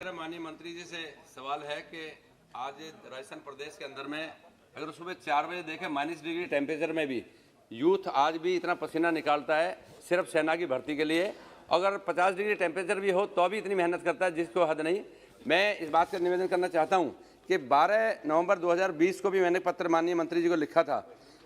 मेरा माननीय मंत्री जी से सवाल है कि आज राजस्थान प्रदेश के अंदर में अगर सुबह 4 बजे देखें -डिग्री टेम्परेचर में भी यूथ आज भी इतना पसीना निकालता है सिर्फ सेना की भर्ती के लिए। अगर 50 डिग्री टेम्परेचर भी हो तो भी इतनी मेहनत करता है जिसको हद नहीं। मैं इस बात का निवेदन करना चाहता हूं कि 12 नवंबर 2020 को भी मैंने पत्र माननीय मंत्री जी को लिखा था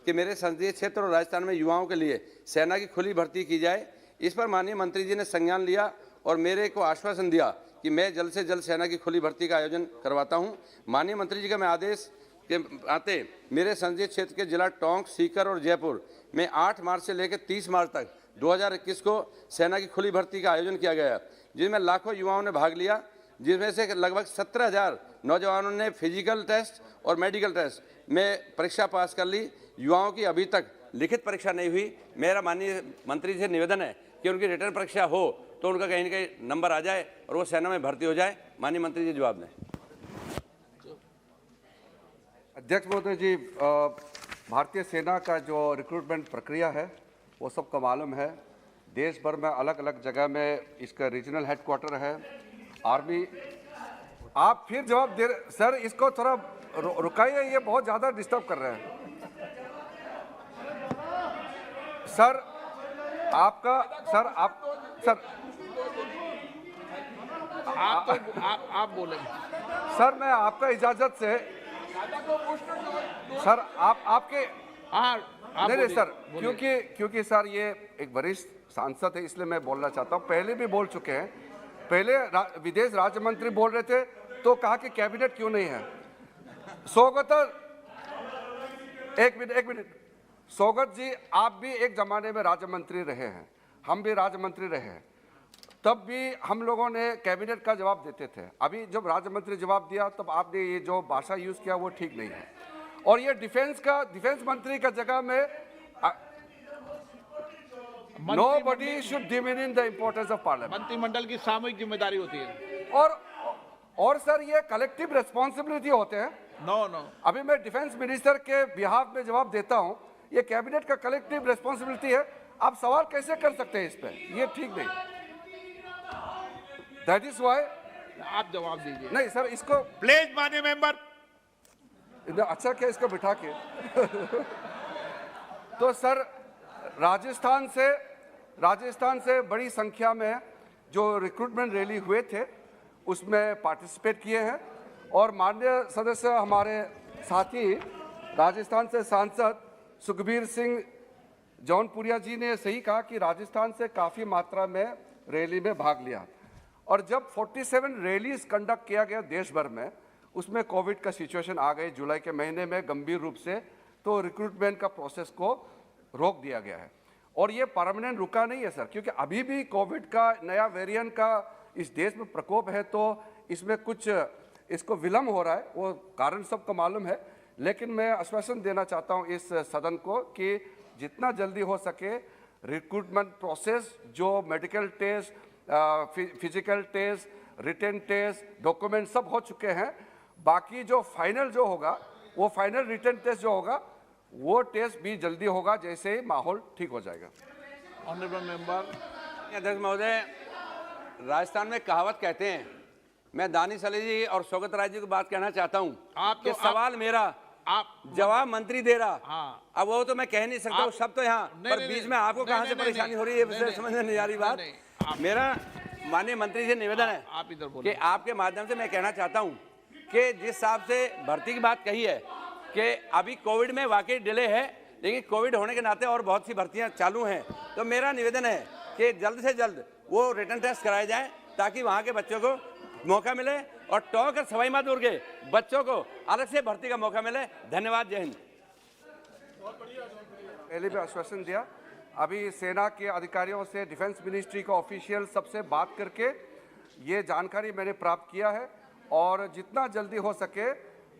कि मेरे संसदीय क्षेत्र और राजस्थान में युवाओं के लिए सेना की खुली भर्ती की जाए। इस पर माननीय मंत्री जी ने संज्ञान लिया और मेरे को आश्वासन दिया कि मैं जल्द से जल्द सेना की खुली भर्ती का आयोजन करवाता हूं। माननीय मंत्री जी का मैं आदेश के आते मेरे संसदीय क्षेत्र के जिला टोंक, सीकर और जयपुर में 8 मार्च से लेकर 30 मार्च तक 2021 को सेना की खुली भर्ती का आयोजन किया गया, जिसमें लाखों युवाओं ने भाग लिया, जिसमें से लगभग 17,000 नौजवानों ने फिजिकल टेस्ट और मेडिकल टेस्ट में परीक्षा पास कर ली। युवाओं की अभी तक लिखित परीक्षा नहीं हुई। मेरा माननीय मंत्री से निवेदन है कि उनकी रिटर्न परीक्षा हो तो उनका कहीं न कहीं नंबर आ जाए और वो सेना में भर्ती हो जाए। माननीय मंत्री जी जवाब दें। अध्यक्ष महोदय जी, भारतीय सेना का जो रिक्रूटमेंट प्रक्रिया है वो सबको मालूम है। देश भर में अलग अलग जगह में इसका रीजनल हेडक्वार्टर है। आर्मी, आप फिर जवाब दे रहे सर, इसको थोड़ा रुकाइए, ये बहुत ज़्यादा डिस्टर्ब कर रहे हैं सर। आपका सर आप बोलेंगे सर, मैं आपका इजाजत से सर आपके नहीं सर, क्योंकि सर ये एक वरिष्ठ सांसद है इसलिए मैं बोलना चाहता हूँ। पहले भी बोल चुके हैं। पहले विदेश राज्य मंत्री बोल रहे थे तो कहा कि कैबिनेट क्यों नहीं है। सौगत, एक मिनट सौगत जी, आप भी एक जमाने में राज्य मंत्री रहे हैं, हम भी राज्य मंत्री रहे हैं, तब भी हम लोगों ने कैबिनेट का जवाब देते थे। अभी जब राज्य मंत्री जवाब दिया तब आपने ये जो भाषा यूज किया वो ठीक नहीं है। और ये डिफेंस मंत्री का जगह में nobody should diminish the importance of parliament. मंत्रिमंडल की सामूहिक जिम्मेदारी होती है और सर ये कलेक्टिव रिस्पॉन्सिबिलिटी होते हैं। नो अभी मैं डिफेंस मिनिस्टर के बिहाफ में जवाब देता हूं, ये कैबिनेट का कलेक्टिव रिस्पॉन्सिबिलिटी है। आप सवाल कैसे कर सकते हैं इस पे, ये ठीक नहीं। दैट इज वाई आप जवाब दीजिए। नहीं सर, इसको प्लीज माननीय मेंबर, अच्छा क्या इसको बिठा के तो सर राजस्थान से बड़ी संख्या में जो रिक्रूटमेंट रैली हुए थे उसमें पार्टिसिपेट किए हैं। और माननीय सदस्य हमारे साथी राजस्थान से सांसद सुखबीर सिंह जौनपुरिया जी ने सही कहा कि राजस्थान से काफ़ी मात्रा में रैली में भाग लिया। और जब 47 रैलीज कंडक्ट किया गया देश भर में, उसमें कोविड का सिचुएशन आ गई जुलाई के महीने में गंभीर रूप से, तो रिक्रूटमेंट का प्रोसेस को रोक दिया गया है। और ये परमानेंट रुका नहीं है सर, क्योंकि अभी भी कोविड का नया वेरिएंट का इस देश में प्रकोप है, तो इसमें कुछ इसको विलम्ब हो रहा है, वो कारण सबको मालूम है। लेकिन मैं आश्वासन देना चाहता हूँ इस सदन को कि जितना जल्दी हो सके रिक्रूटमेंट प्रोसेस, जो medical test, physical test, written test, document सब हो चुके हैं। बाकी जो फाइनल जो होगा, वो फाइनल रिटन टेस्ट जो होगा वो टेस्ट भी जल्दी होगा जैसे ही माहौल ठीक हो जाएगा। Honourable member. अध्यक्ष महोदय, राजस्थान में कहावत कहते हैं, मैं दानिश अली जी और शौकत राय जी को बात कहना चाहता हूँ कि सवाल मेरा, आप जवाब मंत्री दे रहा। हाँ। अब वो तो मैं कह नहीं सकता, सब तो यहाँ पर बीच में आपको कहाँ से परेशानी हो रही है समझ नहीं आ रही बात। मेरा माननीय मंत्री से निवेदन है आप इधर बोलिए। कि आपके माध्यम से मैं कहना चाहता हूँ कि जिस हिसाब से भर्ती की बात कही है कि अभी कोविड में वाकई डिले है, लेकिन कोविड होने के नाते और बहुत सी भर्तियां चालू हैं, तो मेरा निवेदन है कि जल्द से जल्द वो रिटर्न टेस्ट कराए जाएं ताकि वहां के बच्चों को मौका मिले और टोंक और सवाई माधोपुर के बच्चों को अलग से भर्ती का मौका मिले। धन्यवाद, जय हिंद। पहले भी आश्वासन दिया, अभी सेना के अधिकारियों से, डिफेंस मिनिस्ट्री का ऑफिशियल सबसे बात करके ये जानकारी मैंने प्राप्त किया है और जितना जल्दी हो सके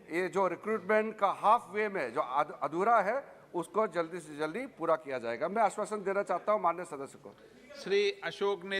ये जो रिक्रूटमेंट का हाफ वे में जो अधूरा है उसको जल्दी से जल्दी पूरा किया जाएगा। मैं आश्वासन देना चाहता हूं माननीय सदस्य को। श्री अशोक ने